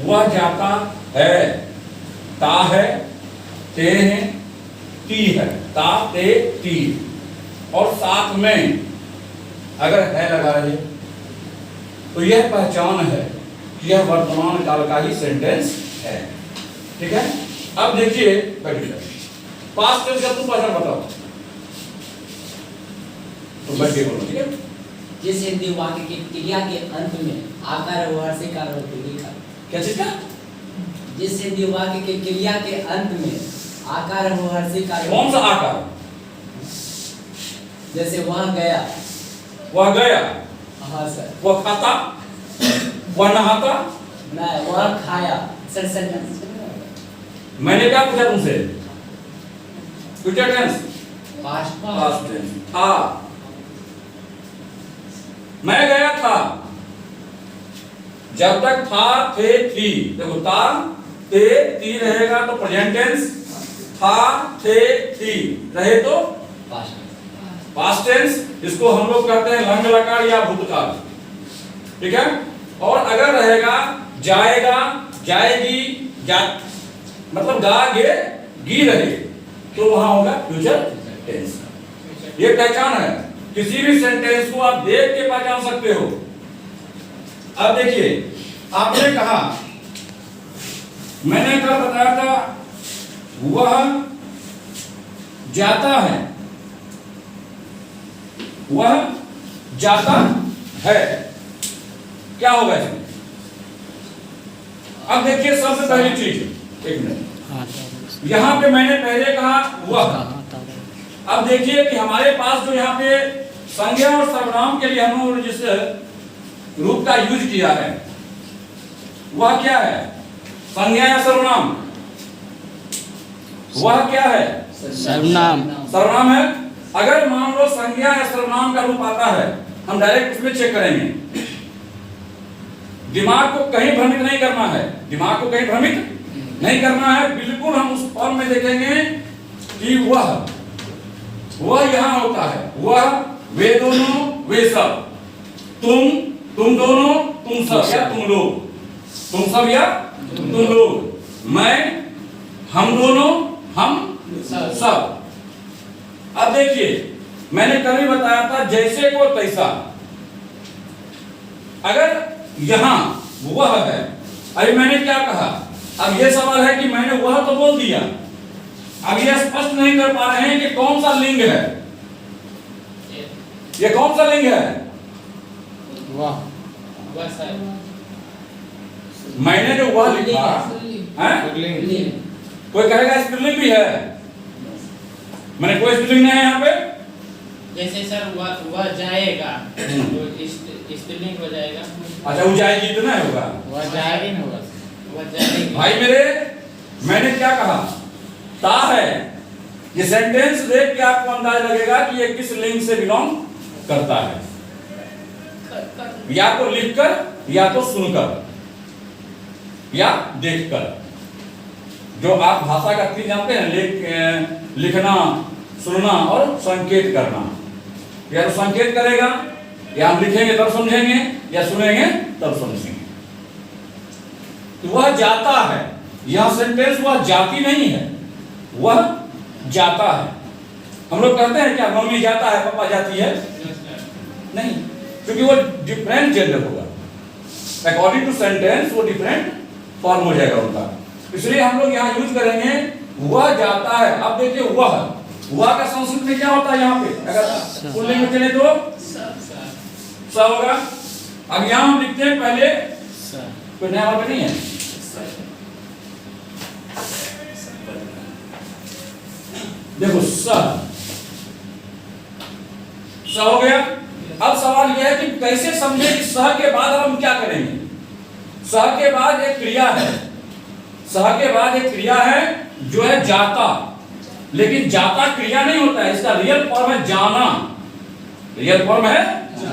वह जाता है, ता है, ते है, ती है, ता ते ती, और साथ में अगर है लगा रहे तो यह पहचान है कि यह वर्तमान काल का ही सेंटेंस है। ठीक है, अब देखिए पास्ट टेंस का तुम पहचान बताओ, तो बैठ के बोलो। ठीक है, जिस हिंदी वाक्य की क्रिया के अंत में आकार और हर्षिकार और लिखा। क्या चीज का? जिस हिंदी वाक्य की क्रिया के अंत में आकार और हर्षिकार। कौन सा आकार? जैसे वह गया, वह गया, हाँ सर। वह खाता, वह नहाता, नहीं, वह खाया। सर सेंटेंस मैंने क्या पूछा तुमसे? Future tense, past tense. था, मैं गया था, जब तक था, थे, थी, देखो था, थे, थी रहेगा तो प्रेजेंट टेंस, था, थे, थी रहे तो पास्ट टेंस। इसको हम लोग कहते हैं लंग लकार या भूतकाल। ठीक है, और अगर रहेगा जाएगा, जाएगी, मतलब गा गे गी रहे तो वहां होगा फ्यूचर टेंस। ये पहचान है, किसी भी सेंटेंस को आप देख के पहचान सकते हो। अब देखिए, आपने कहा, मैंने कल बताया था वह जाता है, वह जाता है, क्या होगा इसमें? अब देखिए सबसे पहली चीज, एक मिनट, यहां पे मैंने पहले कहा वह। अब देखिए कि हमारे पास जो यहाँ पे संज्ञा और सर्वनाम के लिए हमने जिस रूप का यूज किया है वह क्या है? संज्ञा या सर्वनाम? वह क्या है? सर्वनाम। सर्वनाम है। अगर मान लो संज्ञा या सर्वनाम का रूप आता है, हम डायरेक्ट उसमें चेक करेंगे। दिमाग को कहीं भ्रमित नहीं करना है, दिमाग को कहीं भ्रमित नहीं करना है, बिल्कुल हम उस फॉर्म में देखेंगे कि वह यहां होता है, वह, वे दोनों, वे सब, तुम दोनों, तुम सब या तुम लोग, तुम सब या तुम लोग, मैं, हम दोनों, हम सब। अब देखिए, मैंने कल भी बताया था जैसे को तैसा। अगर यहां वह है, अरे मैंने क्या कहा? अब यह सवाल है कि मैंने वह तो बोल दिया, अब यह स्पष्ट नहीं कर पा रहे हैं कि कौन सा लिंग है। ये कौन सा लिंग है? वाह, मैंने जो वह लिखा है, कोई कहेगा स्त्रीलिंग भी है? मैंने कोई स्त्रीलिंग नहीं है यहाँ पे। जैसे सर वह जाएगा तो स्त्रीलिंग हो जाएगा। अच्छा, वो जाएगी तो नहीं होगा, वह जाएगी ना, वह जाएगी। भाई मेरे, मैंने क्या कहा? ता है। ये सेंटेंस देख के आपको अंदाजा लगेगा कि ये किस लिंग से बिलोंग करता है, या तो लिखकर, या तो सुनकर, या देखकर। जो आप भाषा का तीन जानते हैं, लिखना, सुनना और संकेत करना। या तो संकेत करेगा, या हम लिखेंगे तब समझेंगे, या सुनेंगे तब समझेंगे। तो वह जाता है, यह सेंटेंस वह जाती नहीं है, वह जाता है। हम लोग कहते हैं क्या मम्मी जाता है, पापा जाती है? नहीं, क्योंकि वो डिफरेंट जेंडर होगा। अकॉर्डिंग टू सेंटेंस वो डिफरेंट फॉर्म हो जाएगा उनका, इसलिए हम लोग यहाँ यूज करेंगे वह जाता है। अब देखिए, वह का संस्कृत में क्या होता है? यहाँ पे अगर पुल्लिंग में चले तो स होगा। अब यहाँ हम लिखते हैं पहले, कोई नया वर्ड नहीं है, देखो स हो गया। अब सवाल यह है कि कैसे समझे कि सह के बाद अब हम क्या करेंगे? सह के बाद एक क्रिया है, सह के बाद एक क्रिया है जो है जाता, लेकिन जाता क्रिया नहीं होता है, इसका रियल फॉर्म है जाना, रियल फॉर्म है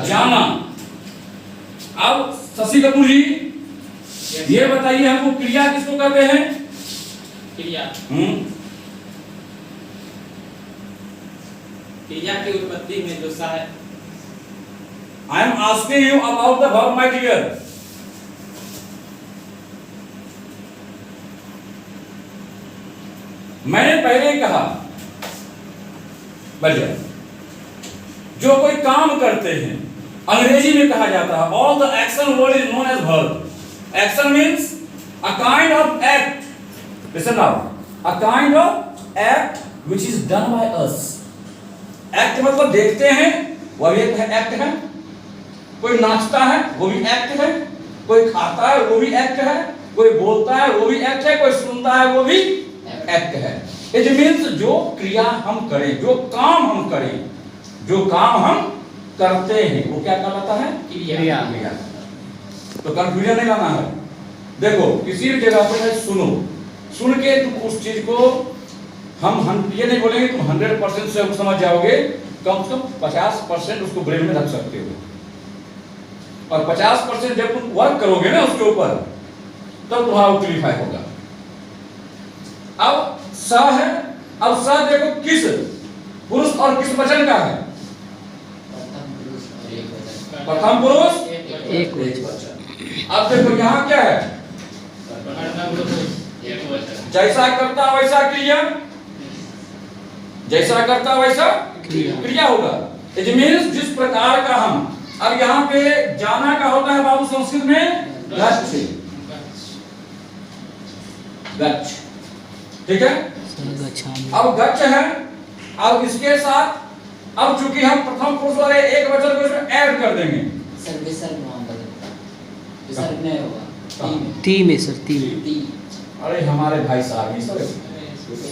जाना। अब शशि कपूर जी ये बताइए हमको क्रिया किसको कहते हैं? क्रिया क्रिया की उत्पत्ति में जो सा है। I am asking you about the verb, my dear. मैंने पहले ही कहा बढ़िया, जो कोई काम करते हैं अंग्रेजी में कहा जाता है all the action word is known as verb. Action means a kind of act. Listen now, a kind of act which is done by us. Act मतलब देखते हैं, वह भी एक एक्ट है। कोई नाचता है वो भी एक्ट है, कोई खाता है वो भी एक्ट है, कोई बोलता है वो भी एक्ट है, कोई सुनता है वो भी एक्ट है। इट मीन्स जो क्रिया हम करें, जो काम हम करें, जो काम हम करते हैं वो क्या कहलाता है? क्रिया। तो कंफ्यूजन नहीं लाना है। देखो किसी भी जगह पर सुनो, सुन के तुम उस चीज को हम ये नहीं बोलेंगे तुम 100% से समझ जाओगे, कम से कम 50% उसको ब्रेन में रख सकते हो, और 50% जब तुम वर्क करोगे ना उसके ऊपर, तब तुम्हारा वो क्लिफाई होगा। अब स है, अब स देखो किस पुरुष और किस वचन का है? प्रथम पुरुष एक वचन। अब देखो यहाँ क्या है? जैसा करता वैसा क्रिया, जैसा करता वैसा क्रिया होगा। इट मीन्स जिस प्रकार का हम, अब यहाँ पे जाना का होता है बाबू संस्कृत में गच्छ, गच्छ, ठीक है। अब गच्छ है, अब इसके साथ अब चूंकि हम प्रथम पुरुष वाले एक वचन को इसमें ऐड कर देंगे। सर विसर्ग नाम बदलता, विसर्ग नहीं होगा। ती में सर, ती में। ती। अरे हमारे भाई साहब सर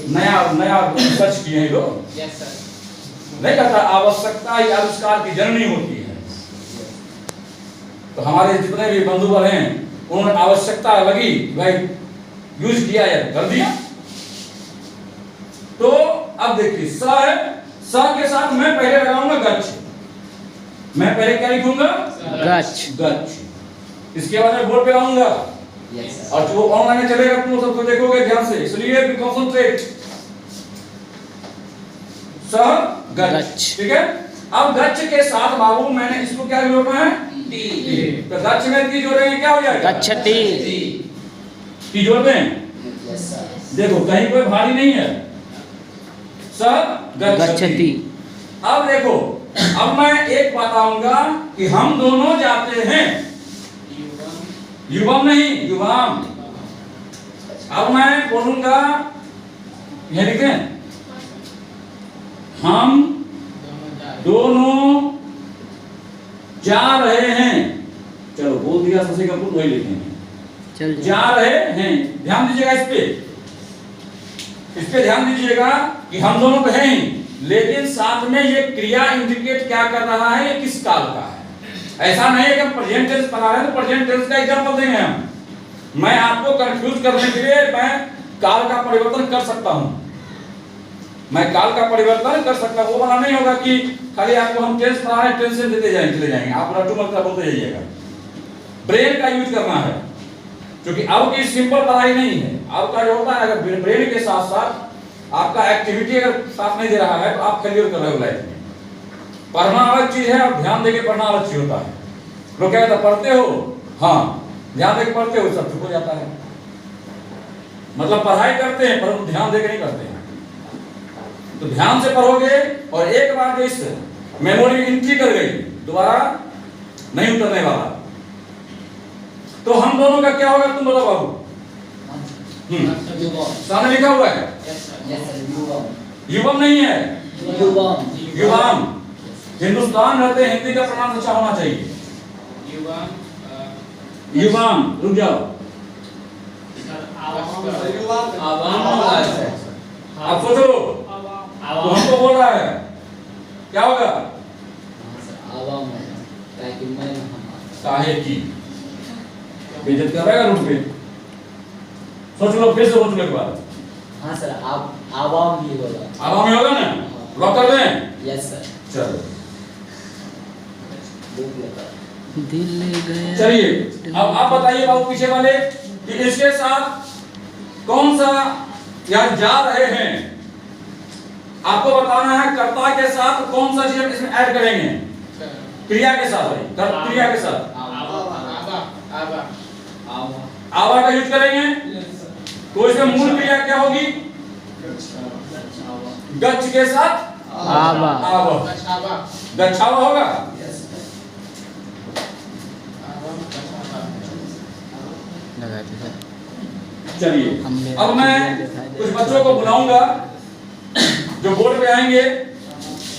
नया नया सर्च किए हैं लोग। Yes sir. नहीं कहता आवश्यकता ही आविष्कार की जननी होती है। तो हमारे जितने भी बंधु बल हैं उन्होंने आवश्यकता लगी भाई यूज किया या कर दिया। तो अब देखिए स है, स के साथ मैं पहले लगाऊंगा गच्छ। मैं पहले क्या लिखूंगा? गच्छ। गच्छ। इसके बाद मैं बोर्ड पे लाऊंगा, यस सर। और जो ऑनलाइन चलेगा तुम सबको देखोगे ध्यान से, इसलिए भी कंसंट्रेट। स गच्छ, ठीक है। अब गच्छ के साथ बाबू मैंने इसको क्या जोड़ना है? टी। तो गच्छ में टी जोड़ेंगे क्या हो जाएगा? गच्छति। टी जोड़ दें। Yes sir. देखो कहीं कोई भारी नहीं है। स गच्छति। अब देखो, अब मैं एक बताऊंगा कि हम दोनों जाते हैं, युवम नहीं युवाम। अब मैं बोलूंगा, यह लिखते हैं हम दोनों जा रहे हैं। चलो बोल दिया ससी कपूर, वही लिखेंगे चल जा रहे हैं। ध्यान दीजिएगा इस पे ध्यान दीजिएगा कि हम दोनों तो हैं ही, लेकिन साथ में ये क्रिया इंडिकेट क्या कर रहा है, ये किस काल का है। ऐसा नहीं है कि हम प्रेजेंट टेंस पढ़ा रहे हैं तो प्रेजेंट टेंस का एग्जांपल देंगे हम। मैं आपको कंफ्यूज करने के लिए मैं काल का परिवर्तन कर सकता हूं, मैं काल का परिवर्तन कर सकता हूं। वो वाला नहीं होगा कि खाली आपको हम टेंस पढ़ा रहे हैं टेंस देते जाएंगे चले जाएंगे, आप रटू मत बोलते जाइएगा। ब्रेन का यूज करना है, क्योंकि अब की सिंपल पढ़ाई नहीं है। अब का जो होता है अगर ब्रेन के साथ साथ आपका एक्टिविटी अगर साथ नहीं दे रहा है तो आप फेलियर कर रहे हो लाइफ में। पढ़ना अलग चीज है और ध्यान देके पढ़ना अलग चीज होता है। लोग क्या कहते पढ़ते हो, हाँ ध्यान देके पढ़ते हो, सब चुप हो जाता है। मतलब पढ़ाई करते हैं पर ध्यान देके नहीं करते हैं। तो ध्यान से पढ़ोगे और एक बार जो इस मेमोरी में एंट्री कर गई दोबारा नहीं उतरने वाला। तो हम दोनों का क्या होगा तुम बताओ बाबू? युवम। सामने लिखा हुआ है यस सर। युवम। युवम नहीं है, युवम। युवाम। हिंदुस्तान रहते हिंदी का प्रमाण अच्छा होना चाहिए। युवाम, रुक जाओ। अब सोचो, तो हमको बोल रहा है क्या होगा? आवाम है, ताकि मैं काहे की बेइज्जत कर रहा है रूट पे। सोच लो, फिर से सोच लो एक बार। हाँ सर, आप आवाम भी होगा। आवाम में होगा ना, लॉक कर दें। Yes sir. चलो दिल ले गया। चलिए अब आप बताइए बाबू पीछे वाले कि इसके साथ कौन सा या जा रहे हैं, आपको बताना है कर्ता के साथ कौन सा चीज इसमें ऐड करेंगे। क्रिया के साथ, क्रिया के साथ आवा का यूज करेंगे। तो इसमें मूल क्रिया क्या होगी? गच्छ के साथ आवा आव, गच्छावा गच्छावा होगा। लगाते सर। चलिए हमने अब मैं कुछ बच्चों को बुलाऊंगा जो बोर्ड पे आएंगे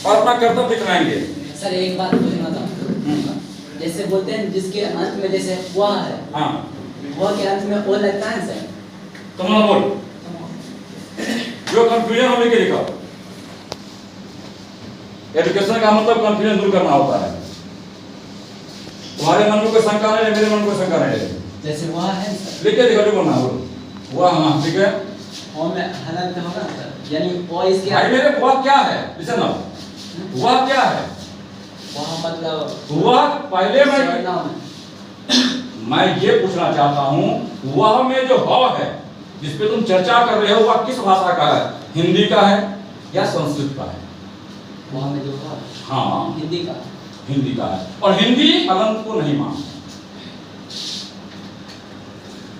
और अपना कर्तव्य दिखलाएंगे। सर एक बात पूछना था, जैसे बोलते हैं जिसके अंत में जैसे वह है, हाँ वह के अंत में ओ लगता है सर। तुम लोग बोल, जो कंफ्यूजन हो लेके लिखो। एजुकेशन का मतलब कंफ्यूजन दूर करना होता है। तुम्हारे मन में कोई शंका नहीं है, मेरे मन में कोई शंका नहीं है। जैसे वह है सर, लिख के दिखा, जो बोलना बोलो। वह, हाँ ठीक है। ओ में हलंत होगा सर, यानी ओ इसके भाई मेरे वह क्या है, लिसन ना, वह क्या है? वह मतलब वह पहले सर्वनाम है। मैं ये पूछना चाहता हूँ, वह में जो हव है जिस पे तुम चर्चा कर रहे हो, वह किस भाषा का है? हिंदी का है या संस्कृत का है? वह में जो है हाँ हिंदी का। हिंदी का है। और हिंदी हलंत को नहीं मानता।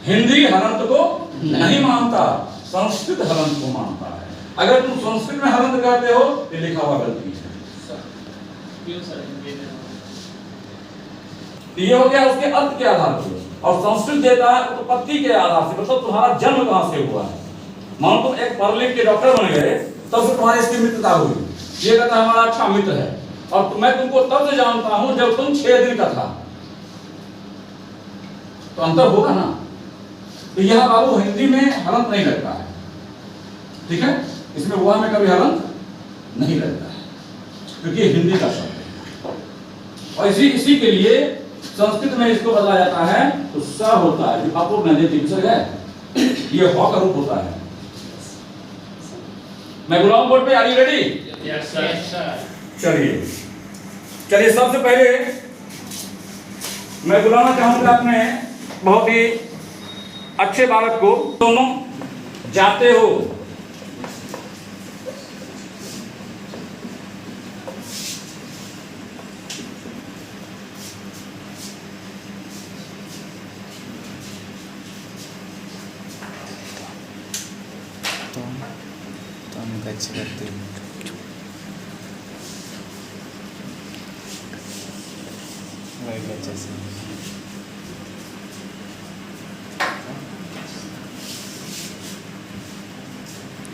हिंदी हलंत को नहीं मानता, संस्कृत हलंत को मानता है। अगर तुम संस्कृत में हलंत करते हो तो लिखा हुआ गलती है। क्यों सर हिंदी में? ये हो गया उसके अर्थ के आधार पर। और संस्कृत देता है उत्पत्ति के आधार से, मतलब तुम्हारा जन्म कहां से हुआ है। मानो तुम एक पढ़ लिख के डॉक्टर बन गए, तब से तुम्हारी इसकी मित्रता हुई। ये कहता हमारा अच्छा मित्र है, और मैं तुमको तब से जानता हूं जब तुम 6 दिन का था। तो अंतर होगा ना। तो यह बाबू हिंदी में हलंत नहीं लगता है, ठीक है। इसमें वह में कभी हलंत नहीं लगता है, क्योंकि ये हिंदी का शब्द है। और इसी के लिए संस्कृत में इसको बताया जाता है तो स होता है, जो अपूर्ण नैतिक विसर्ग है, ये ह का रूप होता है। मैं बुलाऊं बोर्ड पे, are you ready? Yes sir. चलिए सबसे पहले मैं बुलाना चाहूंगा अपने बहुत ही अच्छे बालक को। दोनों जाते हो तो हम गच्छ करते हैं। वही गच्छ से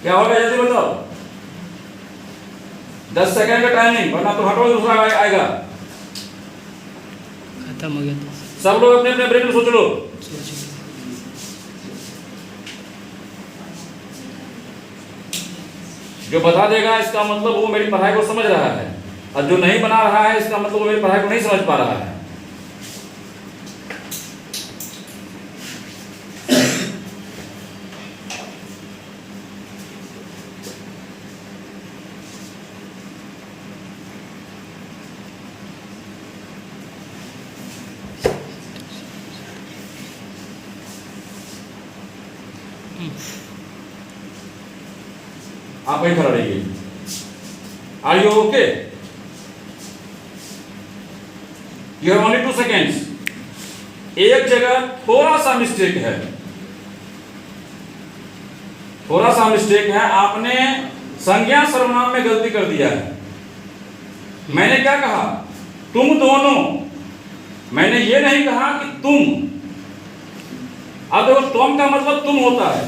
क्या होगा जल्दी बताओ। 10 सेकंड का टाइमिंग, वरना तो हटो दूसरा आएगा। खत्म हो गया तो सब लोग अपने अपने ब्रेन में सोच लो। जो बता देगा इसका मतलब वो मेरी पढ़ाई को समझ रहा है, और जो नहीं बना रहा है इसका मतलब वो मेरी पढ़ाई को नहीं समझ पा रहा है। आप वहीं खड़ा रहिए। Are you okay? You have only 2 seconds. एक जगह थोड़ा सा मिस्टेक है, थोड़ा सा मिस्टेक है। आपने संज्ञा सर्वनाम में गलती कर दिया है। मैंने क्या कहा? तुम दोनों। मैंने ये नहीं कहा कि तुम। अब देखो, तुम का मतलब तुम होता है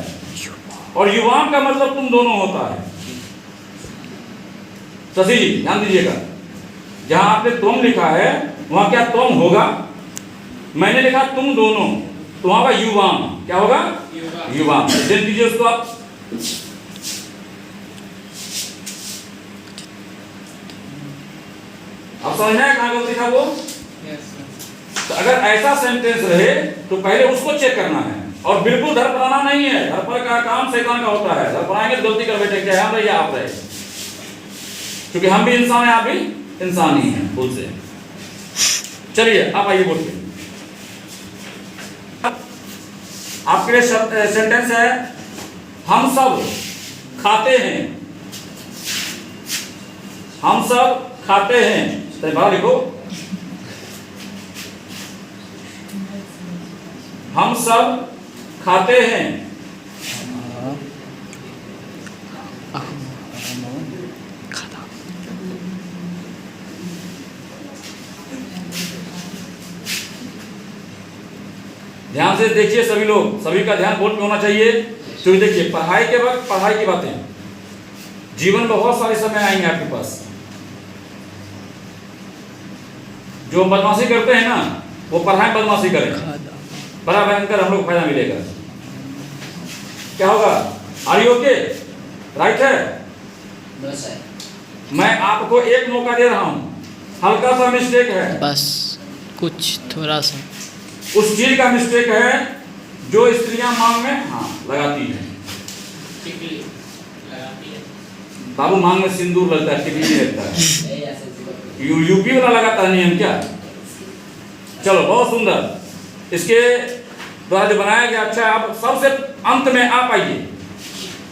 और युवान का मतलब तुम दोनों होता है। शशि जी ध्यान दीजिएगा, जहां आपने तुम लिखा है वहां क्या तुम होगा? मैंने लिखा तुम दोनों, तो वहां का युवान क्या होगा? युवान। देख दीजिए उसको आप। अब समझना है कहां गलती था वो। तो अगर ऐसा सेंटेंस रहे तो पहले उसको चेक करना है, और बिल्कुल धर पराना नहीं है। धर पर का काम शैतान का होता है। धर पराएंगे तो गलती कर बैठे, चाहे हम रहे या आप रहे, क्योंकि हम भी इंसान हैं, आप भी इंसान ही हैं खुद से। चलिए आप आइए बोलिए। आपके लिए सेंटेंस है, हम सब खाते हैं। हम सब खाते हैं, तो बाहर लिखो, हम सब खाते हैं। खत्म। ध्यान से देखिए सभी लोग, सभी का ध्यान बोर्ड पे होना चाहिए। तो देखिए पढ़ाई के वक्त पढ़ाई की बातें, जीवन में बहुत सारे समय आएंगे आपके पास। जो बदमाशी करते हैं ना वो पढ़ाई बदमाशी करें, बड़ा भयंकर हम लोग फायदा मिलेगा। क्या होगा? Are you okay? राइट है। No sir. मैं आपको एक मौका दे रहा हूं, हल्का सा मिस्टेक है, बस कुछ थोड़ा सा उस चीज का मिस्टेक है जो स्त्रियां मांग में हाँ लगाती हैं। टिकली लगाती है। बाबू मांग में सिंदूर लगता है, टिकली लगता है। नहीं ऐसे जीरो। यूपी वाला लगाता है नियम क्या? चलो बहुत सुंदर। इसके द्वारा जो बनाया गया अच्छा। आप सबसे अंत में आप आइए,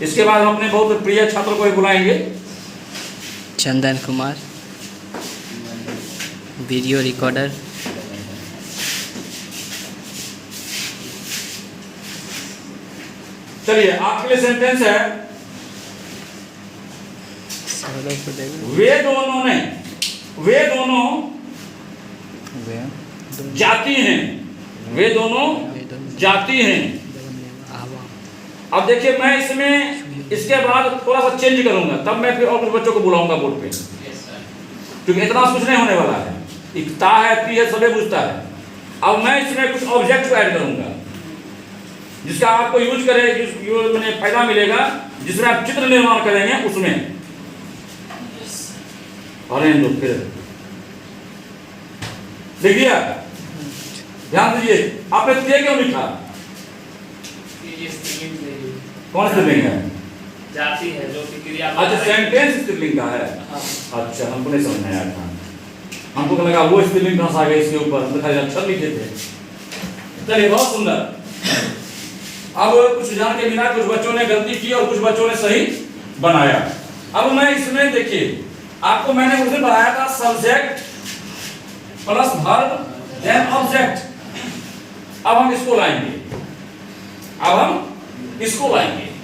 इसके बाद हम अपने बहुत प्रिय छात्र को भी बुलाएंगे। Chandan Kumar, video recorder. चलिए आपके लिए सेंटेंस है, वे दोनों जाती हैं, वे दोनों जाती हैं। अब देखिए मैं इसमें इसके बाद थोड़ा सा चेंज करूंगा, तब मैं फिर और कुछ बच्चों को बुलाऊंगा बोर्ड पे, क्योंकि इतना कुछ नहीं होने वाला है। इकता है पी है सभी बुझता है। अब मैं इसमें कुछ ऑब्जेक्ट को ऐड करूंगा जिसका आपको यूज करें, मैंने फायदा मिलेगा, जिसमें आप चित्र निर्माण करेंगे उसमें। अरे फिर लिख दिया, ध्यान दीजिए। आपने ते क्यों लिखा? कौन स्त्रीलिंग है? जाती है जो कि क्रिया। अच्छा सेंटेंस स्त्रीलिंग का है। अच्छा हमको नहीं समझ में आया था, हमको तो लगा वो स्त्रीलिंग कहां से आ गई इसके ऊपर, हम तो खाली अक्षर लिखे थे। चलिए बहुत सुंदर। अब कुछ जान के बिना कुछ बच्चों ने गलती की और कुछ बच्चों ने सही बनाया। अब मैं इसमें देखिए आपको मैंने उस दिन पढ़ाया था subject plus verb then object. अब हम इसको लाएंगे,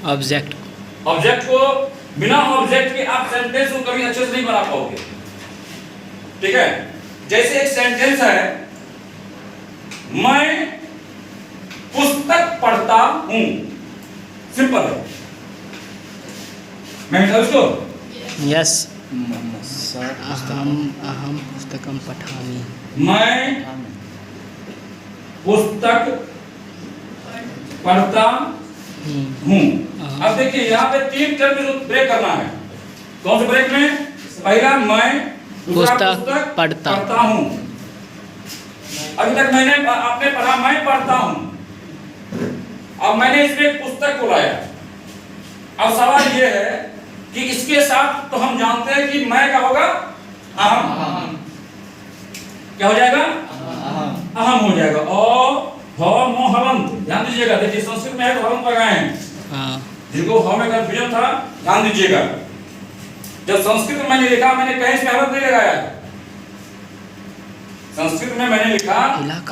ऑब्जेक्ट ऑब्जेक्ट को बिना ऑब्जेक्ट के आप सेंटेंस को कभी अच्छे से नहीं बना पाओगे। ठीक है, जैसे एक सेंटेंस है, मैं पुस्तक पढ़ता हूं, सिंपल है। मैं समझ लो। यस। अहम पुस्तकम पठामि। मैं पुस्तक पढ़ता हूं। अब देखिए यहाँ पे तीन टर्म ब्रेक करना है। कौन से ब्रेक में? पहला मैं, दूसरा पुस्तक पढ़ता हूं। अभी तक आपने पढ़ा मैं पढ़ता हूं, अब मैंने इसमें पुस्तक को लाया। अब सवाल यह है कि इसके साथ तो हम जानते हैं कि मैं क्या होगा? अहम। क्या हो जाएगा? अहम हो जाएगा। हलंत, ध्यान दीजिएगा। देखिए संस्कृत में है तो हलंत लगाए हैं। जिनको ह में कंफ्यूजन था ध्यान दीजिएगा। जब संस्कृत में मैंने लिखा, मैंने कहीं इसमें हलंत नहीं लगाया। संस्कृत में मैंने लिखा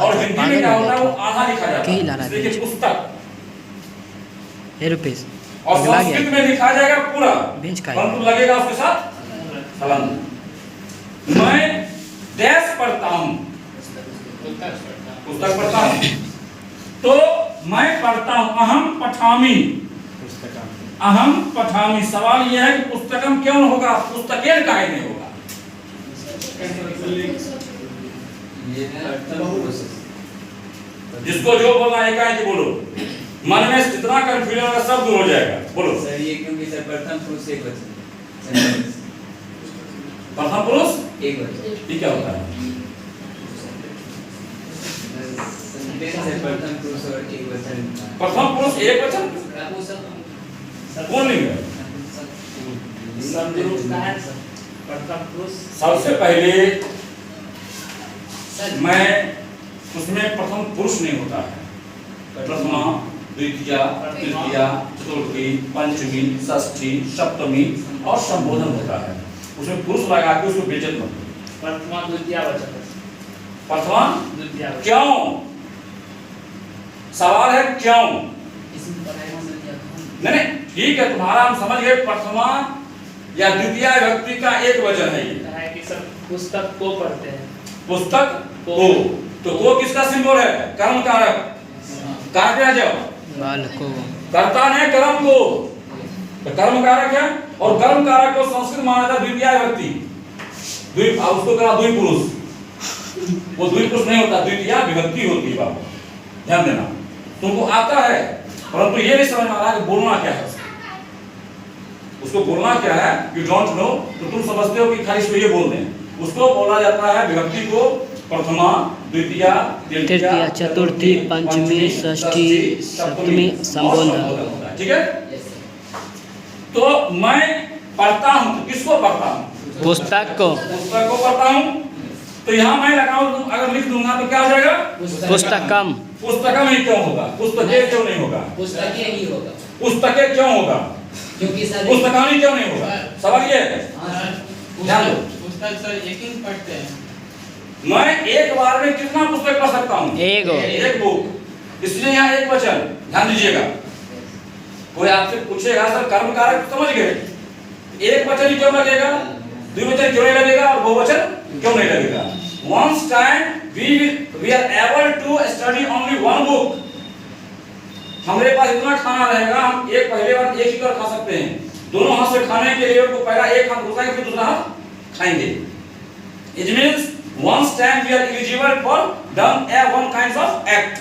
और हिंदी में क्या होता है वो आधा लिखा जाता है। देखिए पुस्तक और संस्कृत में लिखा जाएगा पूरा, परंतु लगेगा उसके साथ हलंत। मैं डैश पढ़ता हूं, पुस्तक पढ़ता हूं, तो मैं पढ़ता हूं। अहम पठामि, अहम पठामि। सवाल यह है कि पुस्तकम क्यों होगा, पुस्तकेन काहे नहीं होगा? जिसको जो बोलना है एकाएक बोलो, मन में जितना कंफ्यूजन होगा सब दूर हो जाएगा। बोलो सर ये क्योंकि सर प्रथम पुरुष एक वचन, प्रथम पुरुष एक वचन, ये क्या होता है? प्रथम पुरुष और एक वचन। प्रथम पुरुष एक वचन कौन लिंग है? सबसे पहले मैं उसमें प्रथम पुरुष नहीं होता है। प्रथमा, द्वितीया, तृतीया, चतुर्थी, पंचमी, षष्ठी, सप्तमी और संबोधन होता है। उसमें पुरुष लगा के उसको बेइज्जत मत करो। प्रथमा द्वितीया वचन, प्रथमा द्वितीया वचन। क्यों? सवाल है क्यों? इसमें पढ़ाई नहीं ठीक है, तुम्हारा हम समझ गए प्रथमा या द्वितीय विभक्ति का एक वचन है ये। है कि सब पुस्तक को पढ़ते हैं। पुस्तक को, तो को किसका सिंबल है? कर्म कारक। कारक है जो बाल को कर्ता ने कर्म को, तो कर्म कारक है। और कर्म कारक को संस्कृत माना था द्वितीय विभक्ति, उसको कहा द्वि पुरुष। वो द्वि पुरुष नहीं होता, द्वितीय विभक्ति होती है बाबू, ध्यान देना। तुमको आता है परंतु ये नहीं समझ में आ रहा कि बोलना क्या है, उसको बोलना क्या है, यू डोंट नो, तो तुम समझते हो कि खाली इसको ये बोल दें। उसको बोला जाता है विभक्ति को प्रथमा, द्वितीय, तृतीया, चतुर्थी, पंचमी, षष्ठी, सप्तमी संबोधन। ठीक है। तो मैं पढ़ता हूँ, तो किसको पढ़ता हूँ? पुस्तक को। पुस्तक को पढ़ता हूँ। तो यहाँ मैं लगाऊं, अगर लिख दूंगा तो क्या हो जाएगा? पुस्तकम। पुस्तकम ही क्यों होगा? पुस्तकें क्यों नहीं होगा? पुस्तकें ही होगा। पुस्तकें क्यों होगा? क्योंकि सर पुस्तकानी क्यों नहीं होगा? सवाल ये है, ध्यान दो। पुस्तक सर एक ही पढ़ते हैं। मैं एक बार में कितना पुस्तक पढ़ सकता हूँ? एक बुक। इसलिए यहाँ एक वचन, ध्यान दीजिएगा। कोई आपसे पूछेगा सर कर्म कारक समझ गए, एक वचन ही क्यों लगेगा, द्विवचन क्यों नहीं लगेगा और बहुवचन क्यों नहीं लगेगा? Once time we are able to study only one book. हमारे पास इतना खाना रहेगा, हम एक पहले बार एक ही कर खा सकते हैं। दोनों हाथ से खाने के लिए को पहला एक हाथ घुसाएंगे फिर दूसरा हाथ खाएंगे। It means once time we are eligible for done one kinds of act.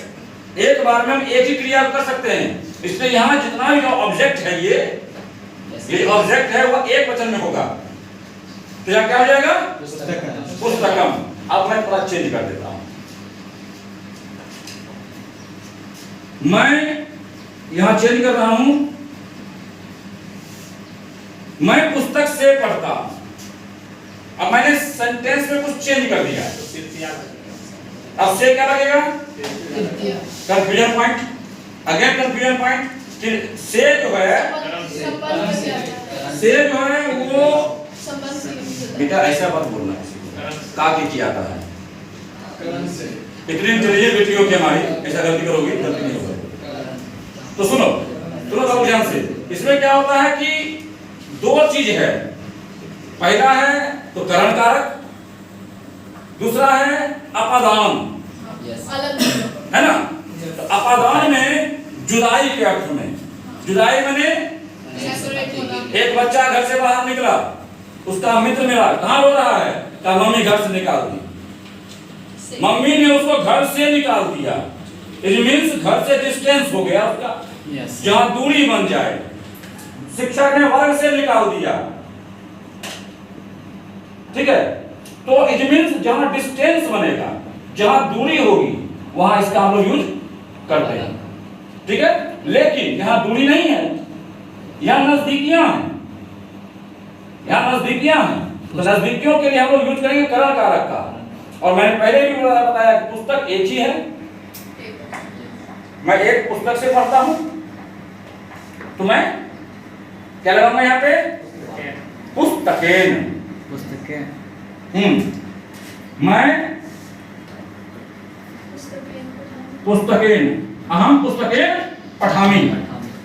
एक बार में हम एक ही क्रिया कर सकते हैं। इसलिए यहाँ जितना भी जो ऑब्जेक्ट है ये ऑब्जेक्ट है वो एक वचन में होगा। तो यहाँ क्या हो जाएगा? पुस्तकम। अब मैं थोड़ा चेंज कर देता हूँ। मैं यहाँ चेंज कर रहा हूँ, मैं पुस्तक से पढ़ता हूँ। अब मैंने सेंटेंस में कुछ चेंज कर दिया, अब से क्या लगेगा? Confusion point, again confusion point. से जो है वो बेटा ऐसा बात बोलना है, काकी की आता है। इतनी चलिए बेटियों की हमारी, ऐसा गलती करोगी गलती नहीं होगी। तो सुनो बाबू ध्यान से, इसमें क्या होता है कि दो चीज है। पहला है तो करण कारक, दूसरा है अपादान, है ना? तो अपादान में जुदाई के अर्थ में, जुदाई माने एक बच्चा घर से बाहर निकला, उसका मित्र मिला, कहाँ रो रहा है? कहा मम्मी घर से निकाल दी। मम्मी ने उसको घर से निकाल दिया। इट मींस घर से डिस्टेंस हो गया उसका, जहां दूरी बन जाए। शिक्षक ने वर्ग से निकाल दिया, ठीक है? तो इट मींस जहां डिस्टेंस बनेगा, जहां दूरी होगी, वहां इसका हम लोग यूज करते हैं, ठीक है? लेकिन यहां दूरी नहीं है, यहां नजदीकियां हैं, यहां नजदीकियां हैं। तो नजदीकियों के लिए हम लोग यूज करेंगे करण कारक का। और मैंने पहले भी बताया कि पुस्तक एक ही है, मैं एक पुस्तक से पढ़ता हूं, तो मैं क्या लगाऊंगा यहाँ पे? पुस्तकेन। मैं पुस्तकेन, अहम पुस्तकेन पठामी।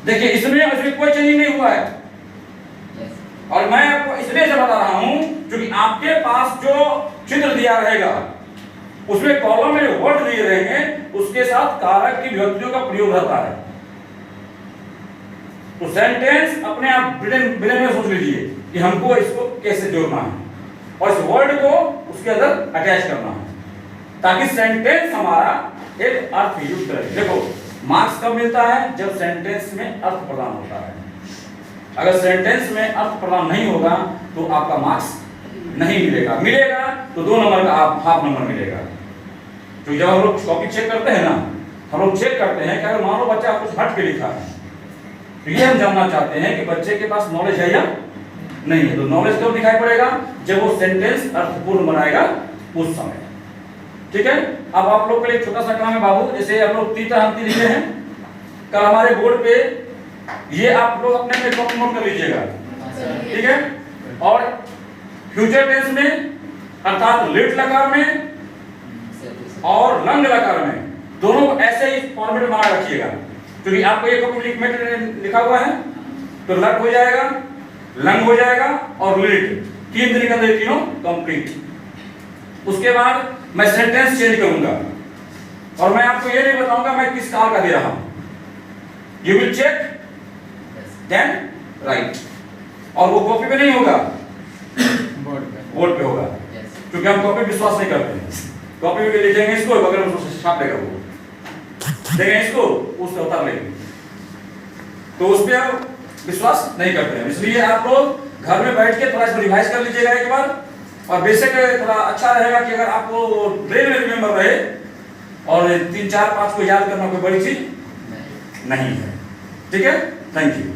देखिए इसमें कोई चेंजिंग नहीं हुआ है। और मैं आपको इसलिए से बता रहा हूं क्योंकि आपके पास जो चित्र दिया रहेगा उसमें कॉलम में वर्ड दिए रहेंगे, उसके साथ कारक की विभक्तियों का प्रयोग रहता है। तो सेंटेंस अपने आप ब्रेन में सोच लीजिए कि हमको इसको कैसे जोड़ना है और इस वर्ड को उसके अंदर अटैच करना है, ताकि सेंटेंस हमारा एक अर्थ युक्त रहे। देखो मार्क्स कब मिलता है? जब सेंटेंस में अर्थ प्रदान होता है। अगर सेंटेंस में अर्थ प्रदान नहीं होगा तो आपका मार्क्स नहीं मिलेगा, मिलेगा तो 2 नंबर का आप हाफ नंबर मिलेगा। तो जब हम लोग कॉपी चेक करते हैं ना, हम लोग चेक करते हैं कि अगर मान लो बच्चा कुछ हट के लिखा है, तो ये हम जानना चाहते हैं कि बच्चे के पास नॉलेज है या नहीं है। तो नॉलेज कब दिखाई पड़ेगा? जब वो सेंटेंस अर्थपूर्ण बनाएगा उस समय, ठीक है? अब आप लोग के लिए छोटा सा काम है बाबू, जैसे हम लोग तीता हंती लिखे हैं, कल हमारे बोर्ड पे ये आप लोग अपने में नोट कर लीजिएगा, ठीक है? और फ्यूचर टेंस में अर्थात लिट लकार में और लंग लकार में दोनों ऐसे ही फॉर्मेट बना रखिएगा, क्योंकि आपको ये कॉपी लिखा हुआ है, तो लट हो जाएगा, लंग हो जाएगा और लिट, 3 दिन के अंदर ये तीनों कंप्लीट। उसके बाद मैं सेंटेंस चेंज करूंगा और मैं आपको ये नहीं बताऊंगा मैं किस काल का दे रहा हूं। You will check then right. और वो कॉपी पे नहीं होगा, बोर्ड पे होगा, क्योंकि हम कॉपी विश्वास नहीं करते हैं। कॉपी पे लिखेंगे इसको, बगल में उसको छाप देगा, वो देखेंगे इसको, उससे उतार लेंगे, तो उस पर आप विश्वास नहीं करते हैं। इसलिए आप लोग घर में बैठ के थोड़ा इसको रिवाइज कर लीजिएगा एक बार, और बेसिक थोड़ा अच्छा रहेगा कि अगर आपको ब्रेन में रिमेंबर रहे, और 3 4 5 को याद करना कोई बड़ी चीज नहीं है। ठीक है, थैंक यू।